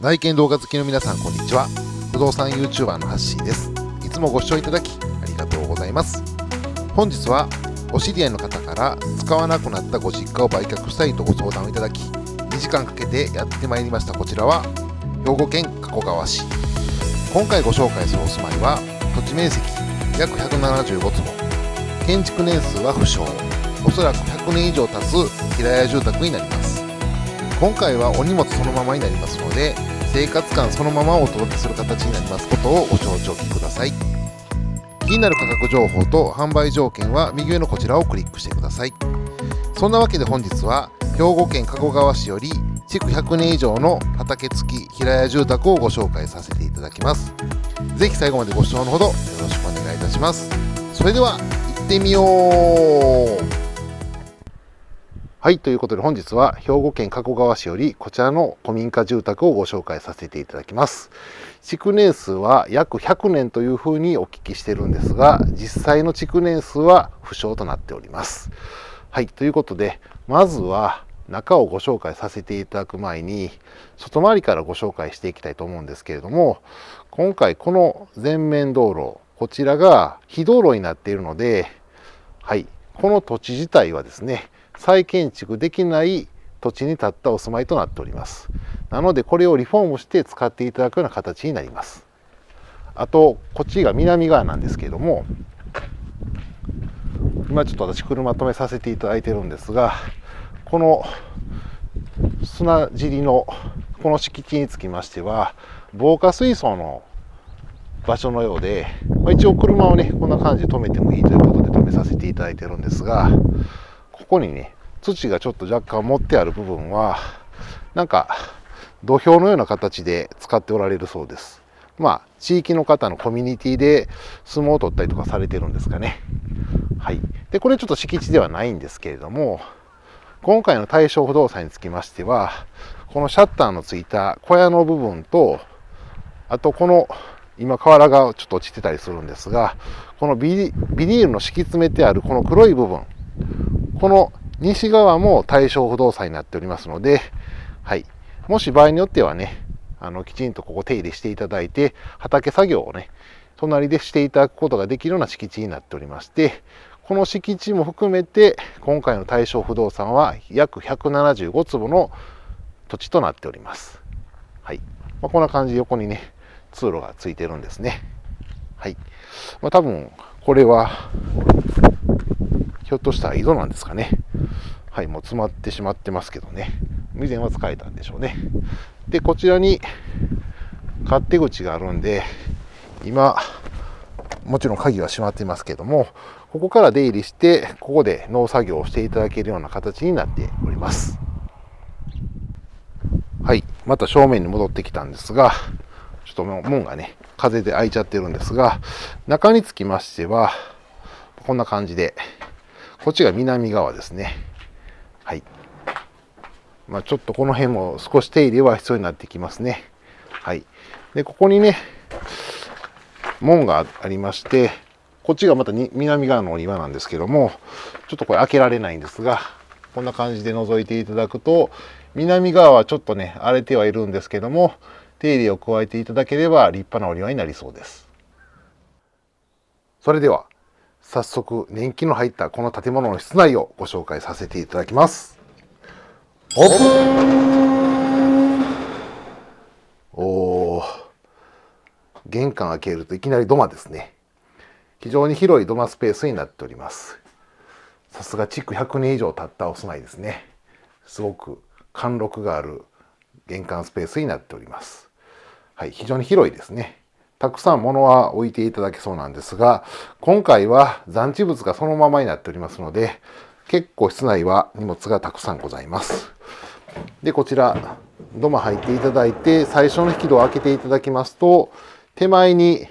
内見動画好きの皆さん、こんにちは。不動産 YouTuber のハッシーです。いつもご視聴いただきありがとうございます。本日はお知り合いの方から使わなくなったご実家を売却したいとご相談をいただき、2時間かけてやってまいりました。こちらは兵庫県加古川市。今回ご紹介するお住まいは土地面積約175坪、建築年数は不詳、おそらく100年以上経つ平屋住宅になります。今回はお荷物そのままになりますので、生活感そのままをお届けする形になりますことをご承知おきください。気になる価格情報と販売条件は右上のこちらをクリックしてください。そんなわけで本日は兵庫県加古川市より築100年以上の畑付き平屋住宅をご紹介させていただきます。ぜひ最後までご視聴のほどよろしくお願いいたします。それでは行ってみよう。はい、ということで本日は兵庫県加古川市よりこちらの古民家住宅をご紹介させていただきます。築年数は約100年というふうにお聞きしてるんですが、実際の築年数は不詳となっております。はい、ということでまずは中をご紹介させていただく前に外回りからご紹介していきたいと思うんですけれども、今回この前面道路、こちらが非道路になっているので、はい、この土地自体はですね、再建築できない土地に建ったお住まいとなっております。なのでこれをリフォームして使っていただくような形になります。あとこっちが南側なんですけれども、今ちょっと私車止めさせていただいてるんですが、この砂尻のこの敷地につきましては防火水槽の場所のようで、一応車をねこんな感じで止めてもいいということで止めさせていただいてるんですが、ここにね土がちょっと若干持ってある部分はなんか土俵のような形で使っておられるそうです。地域の方のコミュニティで相撲を取ったりとかされてるんですかね。はい。でこれちょっと敷地ではないんですけれども、今回の対象不動産につきましてはこのシャッターのついた小屋の部分と、あとこの今瓦がちょっと落ちてたりするんですが、このビニールの敷き詰めてあるこの黒い部分、この西側も対象不動産になっておりますので、はい、もし場合によってはね、きちんとここ手入れしていただいて畑作業をね隣でしていただくことができるような敷地になっておりまして、この敷地も含めて今回の対象不動産は約175坪の土地となっております。はい、こんな感じで横にね通路がついてるんですね。はい、多分これはひょっとしたら井戸なんですかね。はい、もう詰まってしまってますけどね、以前は使えたんでしょうね。でこちらに勝手口があるんで、今もちろん鍵は閉まっていますけども、ここから出入りしてここで農作業をしていただけるような形になっております。はい、また正面に戻ってきたんですが、ちょっと門がね風で開いちゃってるんですが、中につきましてはこんな感じで、こっちが南側ですね。はい、ちょっとこの辺も少し手入れは必要になってきますね。はい、でここにね門がありまして、こっちがまた南側の庭なんですけども、ちょっとこれ開けられないんですが、こんな感じで覗いていただくと、南側はちょっとね荒れてはいるんですけども、手入れを加えていただければ立派なお庭になりそうです。それでは早速年季の入ったこの建物の室内をご紹介させていただきます。オープン。玄関開けるといきなり土間ですね。非常に広い土間スペースになっております。さすが築100年以上経ったお住まいですね。すごく貫禄がある玄関スペースになっております。はい、非常に広いですね。たくさん物は置いていただけそうなんですが、今回は残地物がそのままになっておりますので、結構室内は荷物がたくさんございます。でこちら土間入っていただいて、最初の引き戸を開けていただきますと、手前に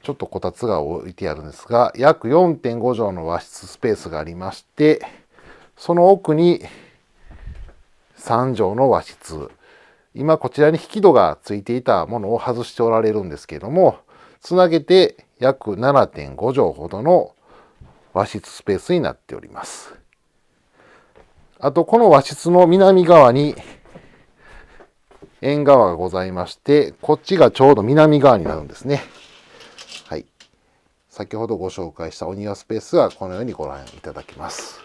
ちょっとこたつが置いてあるんですが、約 4.5 畳の和室スペースがありまして、その奥に3畳の和室、今こちらに引き戸がついていたものを外しておられるんですけれども、つなげて約 7.5 畳ほどの和室スペースになっております。あとこの和室の南側に縁側がございまして、こっちがちょうど南側になるんですね。はい。先ほどご紹介したお庭スペースがこのようにご覧いただけます。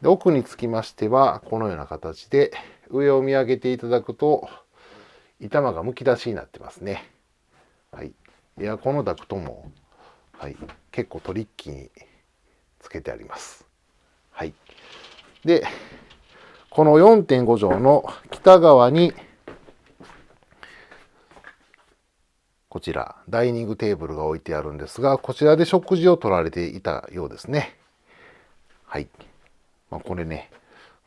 で、奥につきましては、このような形で上を見上げていただくと、板間がむき出しになってますね。はい。エアコンのダクトも、はい、結構トリッキーにつけてあります。はい。で、この 4.5 畳の北側に、こちらダイニングテーブルが置いてあるんですが、こちらで食事を取られていたようですね。はい。これね、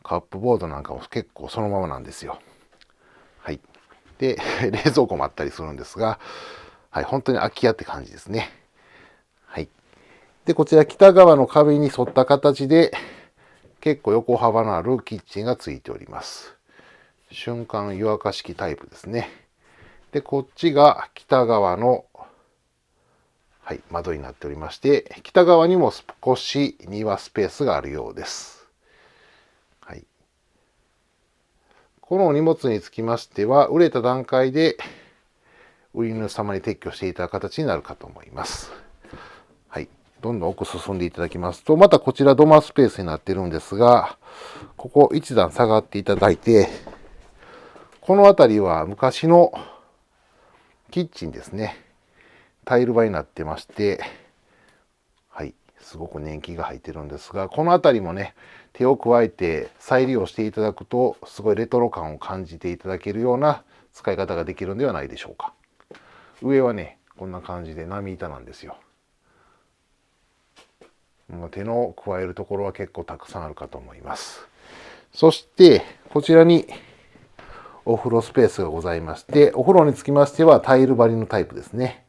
カップボードなんかも結構そのままなんですよ。はい。で、冷蔵庫もあったりするんですが、はい、本当に空き家って感じですね。はい。で、こちら北側の壁に沿った形で、結構横幅のあるキッチンがついております。瞬間湯沸か式タイプですね。で、こっちが北側の、はい、窓になっておりまして、北側にも少し庭スペースがあるようです。はい。この荷物につきましては、売れた段階で売り主様に撤去していただく形になるかと思います。はい。どんどん奥進んでいただきますと、またこちら土間スペースになっているんですが、ここ一段下がっていただいて、この辺りは昔のキッチンですね。タイル張りになってまして、はい、すごく年季が入ってるんですが、この辺りもね、手を加えて再利用していただくと、すごいレトロ感を感じていただけるような使い方ができるんではないでしょうか。上はね、こんな感じで波板なんですよ。もう手の加えるところは結構たくさんあるかと思います。そして、こちらにお風呂スペースがございまして、お風呂につきましてはタイル張りのタイプですね。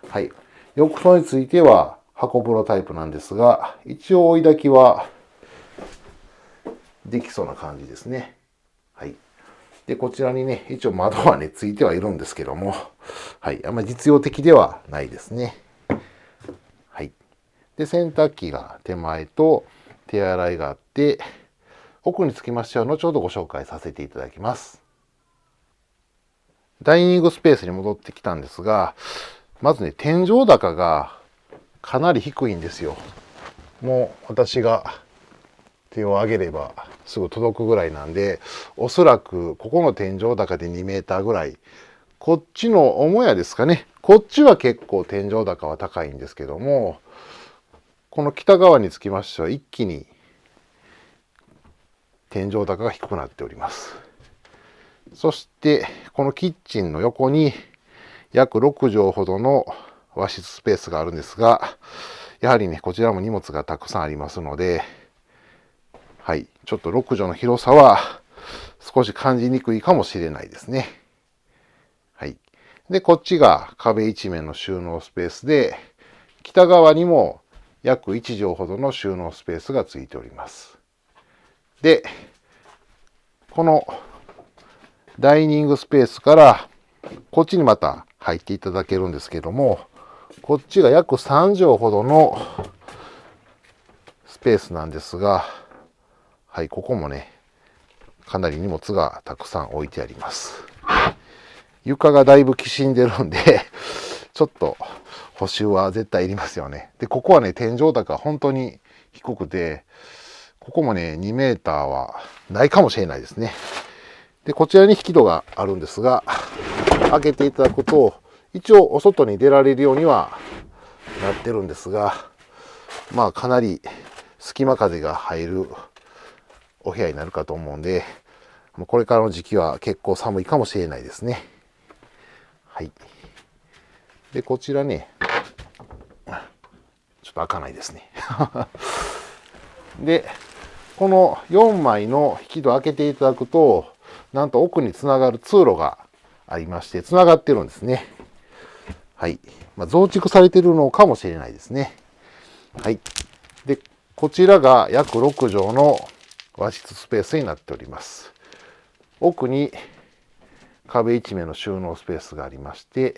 はい。浴槽については箱風呂タイプなんですが、一応追い焚きはできそうな感じですね。はい。で、こちらにね、一応窓はね、ついてはいるんですけども、はい。あんまり実用的ではないですね。はい。で、洗濯機が手前と手洗いがあって、奥につきましては後ほどご紹介させていただきます。ダイニングスペースに戻ってきたんですが、まずね、天井高がかなり低いんですよ。もう私が手を上げればすぐ届くぐらいなんで、おそらくここの天井高で2メーターぐらい、こっちの母屋ですかね。こっちは結構天井高は高いんですけども、この北側につきましては一気に天井高が低くなっております。そしてこのキッチンの横に約6畳ほどの和室スペースがあるんですが、やはりね、こちらも荷物がたくさんありますので、はい、ちょっと6畳の広さは少し感じにくいかもしれないですね。はい。で、こっちが壁一面の収納スペースで、北側にも約1畳ほどの収納スペースがついております。で、このダイニングスペースからこっちにまた入っていただけるんですけども、こっちが約3畳ほどのスペースなんですが、はい、ここもね、かなり荷物がたくさん置いてあります。床がだいぶきしんでるんで、ちょっと補修は絶対いりますよね。で、ここはね、天井高本当に低くて、ここもね、2メーターはないかもしれないですね。で、こちらに引き戸があるんですが、開けていただくと、一応お外に出られるようにはなってるんですが、まあかなり隙間風が入るお部屋になるかと思うんで、これからの時期は結構寒いかもしれないですね。はい。で、こちらね、ちょっと開かないですね。で、この4枚の引き戸開けていただくと、なんと奥につながる通路がありまして、つながってるんですね。はい。増築されているのかもしれないですね。はい。で、こちらが約6畳の和室スペースになっております。奥に壁一面の収納スペースがありまして、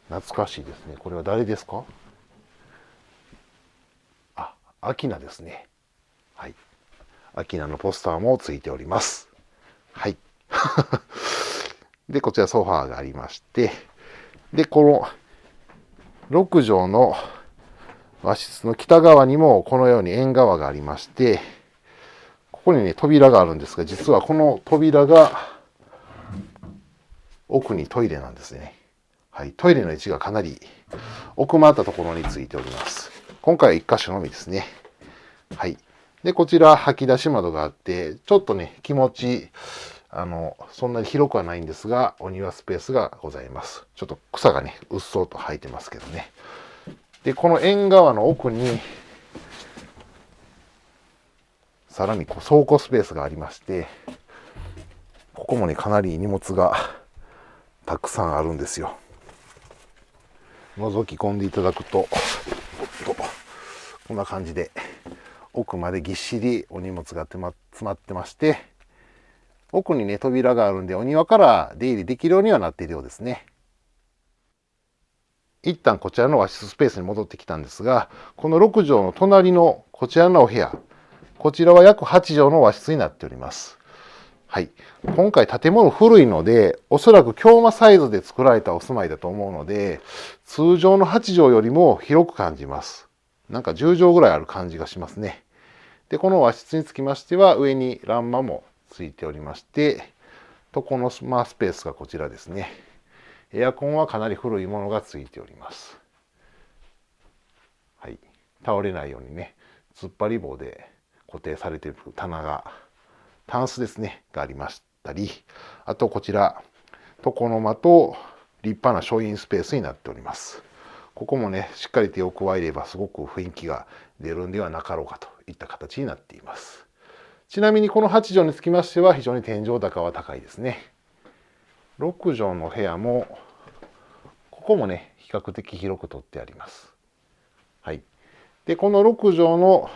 懐かしいですね。これは誰ですか？あ、アキナですね。はい。アキナのポスターもついております。はい。で、こちらソファーがありまして、で、この6畳の和室の北側にもこのように縁側がありまして、ここにね、扉があるんですが、実はこの扉が奥にトイレなんですね。はい、トイレの位置がかなり奥まったところについております。今回は1箇所のみですね。はい。で、こちら吐き出し窓があって、ちょっとね、気持ち、そんなに広くはないんですが、お庭スペースがございます。ちょっと草がね、うっそうと生えてますけどね。で、この縁側の奥に、さらにこう倉庫スペースがありまして、ここもね、かなり荷物がたくさんあるんですよ。覗き込んでいただくと、こんな感じで奥までぎっしりお荷物が詰まってまして、奥にね、扉があるんでお庭から出入りできるようにはなっているようですね。一旦こちらの和室スペースに戻ってきたんですが、この6畳の隣のこちらのお部屋、こちらは約8畳の和室になっております。はい、今回建物古いので、おそらく京間サイズで作られたお住まいだと思うので、通常の8畳よりも広く感じます。なんか10畳ぐらいある感じがしますね。で、この和室につきましては、上に欄間もついておりまして、床のスペースがこちらですね。エアコンはかなり古いものがついております。はい、倒れないようにね、突っ張り棒で固定されている棚が、タンスですね、がありましたり、あとこちら、床の間と立派な書院スペースになっております。ここもね、しっかり手を加えればすごく雰囲気が出るんではなかろうかといった形になっています。ちなみにこの8畳につきましては非常に天井高は高いですね。6畳の部屋も、ここもね、比較的広く取ってあります。はい。で、この6畳の、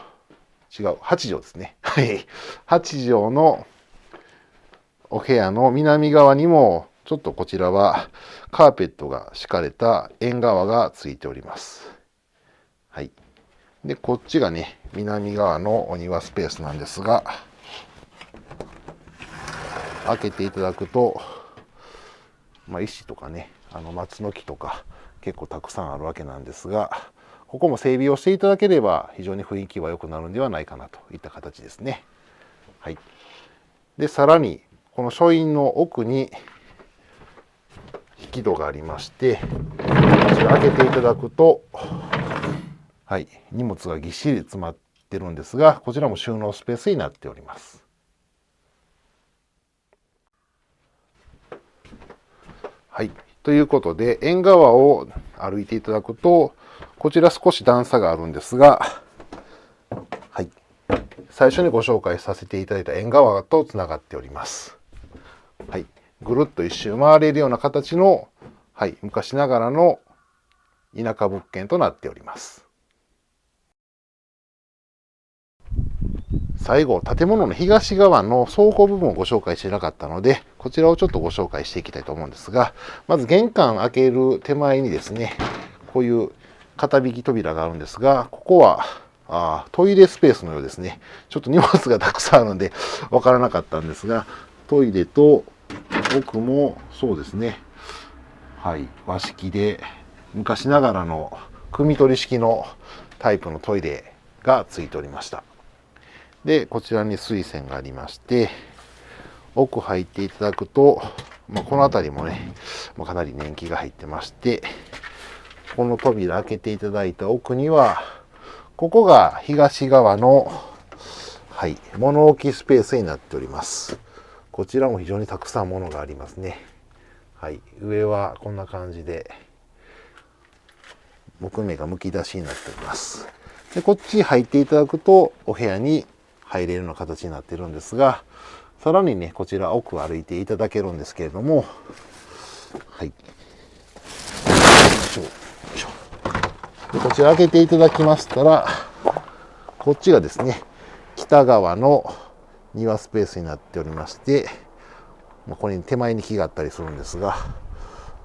8畳ですね。はい。8畳のお部屋の南側にも、ちょっとこちらはカーペットが敷かれた縁側がついております。はい。で、こっちがね、南側のお庭スペースなんですが、開けていただくと、石とかね、松の木とか結構たくさんあるわけなんですが、ここも整備をしていただければ非常に雰囲気は良くなるんではないかなといった形ですね。はい。で、さらにこの書院の奥に引き戸がありまして、こちら開けていただくと、はい、荷物がぎっしり詰まってるんですが、こちらも収納スペースになっております。はい。ということで、縁側を歩いていただくと、こちら少し段差があるんですが、はい。最初にご紹介させていただいた縁側とつながっております。はい。ぐるっと一周回れるような形の、はい、昔ながらの田舎物件となっております。最後、建物の東側の倉庫部分をご紹介してなかったので、こちらをちょっとご紹介していきたいと思うんですが、まず玄関開ける手前にですね、こういう片引き扉があるんですが、ここはトイレスペースのようですね。ちょっと荷物がたくさんあるのでわからなかったんですが、トイレと奥もそうですね、はい、和式で昔ながらの汲み取り式のタイプのトイレがついておりました。で、こちらに水栓がありまして、奥入っていただくと、この辺りもね、かなり年季が入ってまして、この扉開けていただいた奥には、ここが東側の、はい、物置スペースになっております。こちらも非常にたくさん物がありますね。はい、上はこんな感じで、木目がむき出しになっております。で、こっち入っていただくと、お部屋に入れるような形になっているんですが、さらにね、こちら奥歩いていただけるんですけれども、はい。で、こちら開けていただきましたら、こっちがですね、北側の庭スペースになっておりまして、ここに手前に木があったりするんですが、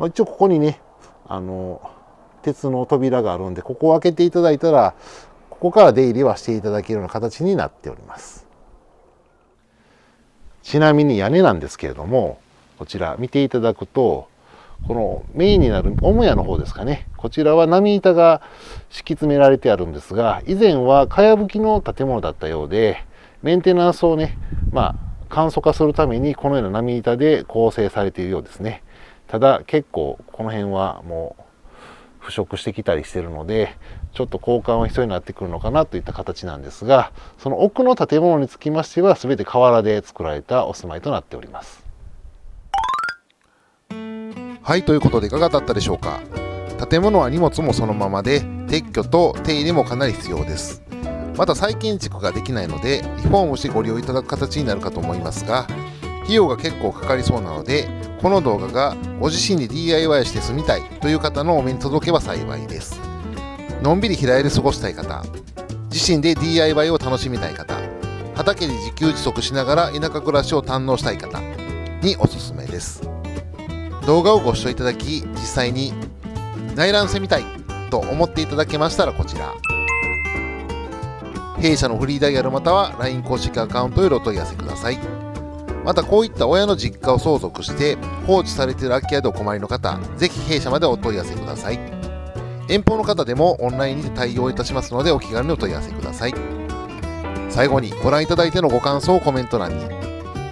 一応ここにね、鉄の扉があるんで、ここを開けていただいたら、ここから出入りはしていただけるような形になっております。ちなみに屋根なんですけれども、こちら見ていただくと、このメインになる母屋の方ですかね、こちらは波板が敷き詰められてあるんですが、以前はかやぶきの建物だったようで、メンテナンスをね、簡素化するためにこのような波板で構成されているようですね。ただ結構この辺はもう腐食してきたりしているので、ちょっと交換は必要になってくるのかなといった形なんですが、その奥の建物につきましては全て瓦で作られたお住まいとなっております。はい、ということでいかがだったでしょうか。建物は荷物もそのままで、撤去と手入れもかなり必要です。まだ再建築ができないのでリフォームしてご利用いただく形になるかと思いますが、費用が結構かかりそうなので、この動画がご自身で DIY して住みたいという方のお目に届けば幸いです。のんびり平屋で過ごしたい方、自身で DIY を楽しみたい方、畑で自給自足しながら田舎暮らしを堪能したい方におすすめです。動画をご視聴いただき、実際に内覧してみたいと思っていただけましたら、こちら弊社のフリーダイヤルまたは LINE 公式アカウントよりお問い合わせください。またこういった親の実家を相続して放置されている空き家でお困りの方、ぜひ弊社までお問い合わせください。遠方の方でもオンラインで対応いたしますので、お気軽にお問い合わせください。最後にご覧いただいてのご感想をコメント欄に、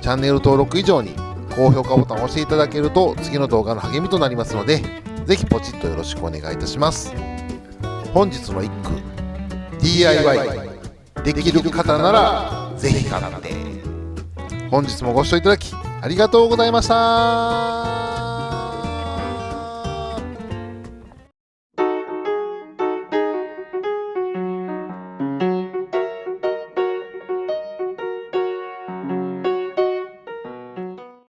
チャンネル登録以上に高評価ボタンを押していただけると次の動画の励みとなりますので、ぜひポチッとよろしくお願いいたします。本日の一句 DIY できる方ならぜひ買って。本日もご視聴いただきありがとうございました。